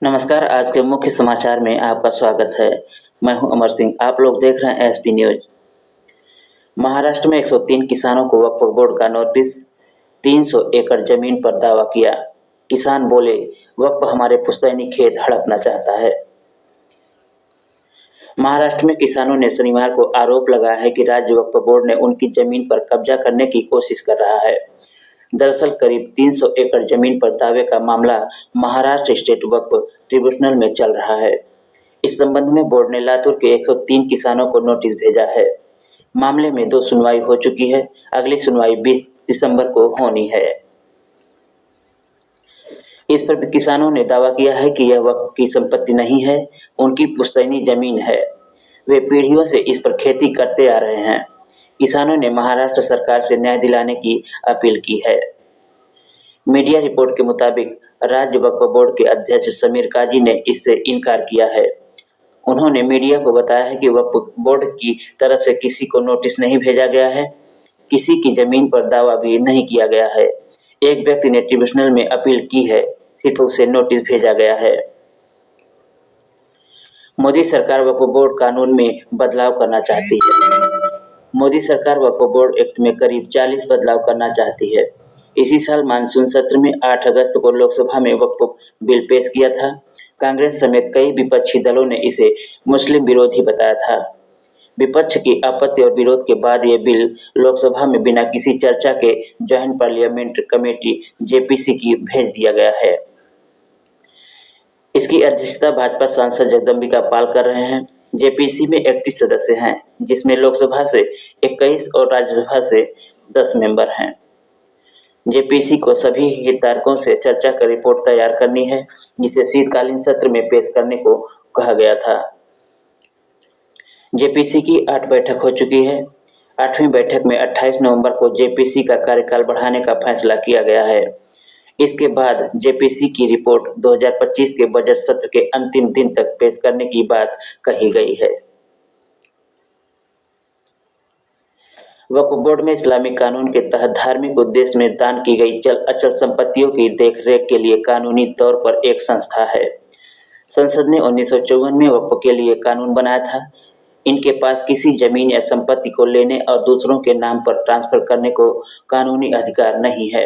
नमस्कार, आज के मुख्य समाचार में आपका स्वागत है। मैं हूं अमर सिंह। आप लोग देख रहे हैं एसपी न्यूज। महाराष्ट्र में 103 किसानों को वक्फ बोर्ड का नोटिस। 300 एकड़ जमीन पर दावा किया। किसान बोले, वक्फ हमारे पुश्तैनी खेत हड़पना चाहता है। महाराष्ट्र में किसानों ने शनिवार को आरोप लगाया है कि राज्य वक्फ बोर्ड ने उनकी जमीन पर कब्जा करने की कोशिश कर रहा है। दरअसल करीब 300 एकड़ जमीन पर दावे का मामला महाराष्ट्र स्टेट वक्फ ट्रिब्यूनल में चल रहा है। इस संबंध में बोर्ड ने लातूर के 103 किसानों को नोटिस भेजा है। मामले में 2 सुनवाई हो चुकी है। अगली सुनवाई 20 दिसंबर को होनी है। इस पर किसानों ने दावा किया है कि यह वक्फ की संपत्ति नहीं है, उनकी पुश्तैनी जमीन है। वे पीढ़ियों से इस पर खेती करते आ रहे हैं। किसानों ने महाराष्ट्र सरकार से न्याय दिलाने की अपील की है। मीडिया रिपोर्ट के मुताबिक राज्य वक्फ बोर्ड के अध्यक्ष समीर काजी ने इससे इनकार किया है। उन्होंने मीडिया को बताया है कि वक्फ बोर्ड की तरफ से किसी को नोटिस नहीं भेजा गया है, किसी की जमीन पर दावा भी नहीं किया गया है। एक व्यक्ति ने ट्रिब्यूनल में अपील की है, सिर्फ उसे नोटिस भेजा गया है। मोदी सरकार वक्फ बोर्ड कानून में बदलाव करना चाहती है। मोदी सरकार वक्फ बोर्ड एक्ट में करीब 40 बदलाव करना चाहती है। इसी साल मानसून सत्र में 8 अगस्त को लोकसभा में वक्फ बिल पेश किया था। कांग्रेस समेत कई विपक्षी दलों ने इसे मुस्लिम विरोधी बताया था। विपक्ष की आपत्ति और विरोध के बाद ये बिल लोकसभा में बिना किसी चर्चा के ज्वाइंट पार्लियामेंट कमेटी जेपीसी की भेज दिया गया है। इसकी अध्यक्षता भाजपा सांसद जगदम्बिका पाल कर रहे हैं। जेपीसी में 31 सदस्य हैं, जिसमें लोकसभा से 21 और राज्यसभा से 10 मेंबर हैं। जेपीसी को सभी हितधारकों से चर्चा कर रिपोर्ट तैयार करनी है, जिसे शीतकालीन सत्र में पेश करने को कहा गया था। जेपीसी की 8 बैठक हो चुकी है। 8वीं बैठक में 28 नवंबर को जेपीसी का कार्यकाल बढ़ाने का फैसला किया गया है। इसके बाद जेपीसी की रिपोर्ट 2025 के बजट सत्र के अंतिम दिन तक पेश करने की बात कही गई है। वक्फ बोर्ड में इस्लामिक कानून के तहत धार्मिक उद्देश्य में दान की गई चल अचल संपत्तियों की देखरेख के लिए कानूनी तौर पर एक संस्था है। संसद ने 1954 में वक्फ के लिए कानून बनाया था। इनके पास किसी जमीन या संपत्ति को लेने और दूसरों के नाम पर ट्रांसफर करने को कानूनी अधिकार नहीं है।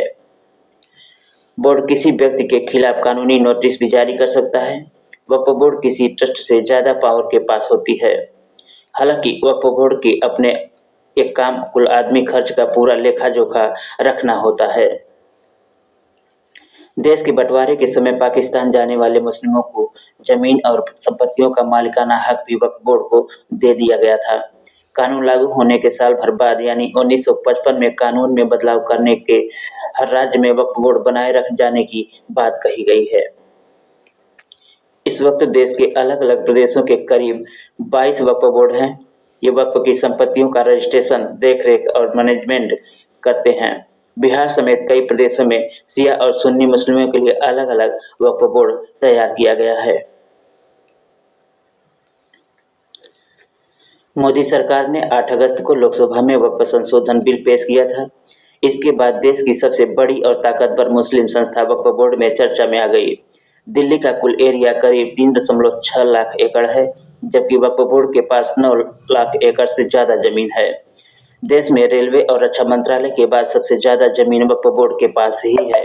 बोर्ड किसी व्यक्ति के खिलाफ कानूनी नोटिस भी जारी कर सकता है। वक्फ बोर्ड किसी ट्रस्ट से ज्यादा पावर के पास होती है। हालांकि वक्फ बोर्ड के अपने एक काम कुल आदमी खर्च का पूरा लेखा जोखा रखना होता है। देश के बंटवारे के समय पाकिस्तान जाने वाले मुस्लिमों को जमीन और संपत्तियों का मालिकाना हक भी वक्फ बोर्ड को दे दिया गया था। कानून लागू होने के साल भर बाद यानी 1955 में कानून में बदलाव करने के हर राज्य में वक्फ बोर्ड बनाए रख जाने की बात कही गई है। इस वक्त देश के अलग अलग प्रदेशों के करीब 22 वक्फ बोर्ड हैं। ये वक्फ की संपत्तियों का रजिस्ट्रेशन, देखरेख और मैनेजमेंट करते हैं। बिहार समेत कई प्रदेशों में शिया और सुन्नी मुस्लिमों के लिए अलग अलग वक्फ बोर्ड तैयार किया गया है। मोदी सरकार ने 8 अगस्त को लोकसभा में वक्फ संशोधन बिल पेश किया था। इसके बाद देश की सबसे बड़ी और ताकतवर मुस्लिम संस्था वक्फ बोर्ड में चर्चा में आ गई। दिल्ली का कुल एरिया करीब 3.6 लाख एकड़ है, जबकि वक्फ बोर्ड के पास 9 लाख एकड़ से ज्यादा जमीन है। देश में रेलवे और रक्षा मंत्रालय के बाद सबसे ज्यादा जमीन वक्फ बोर्ड के पास ही है।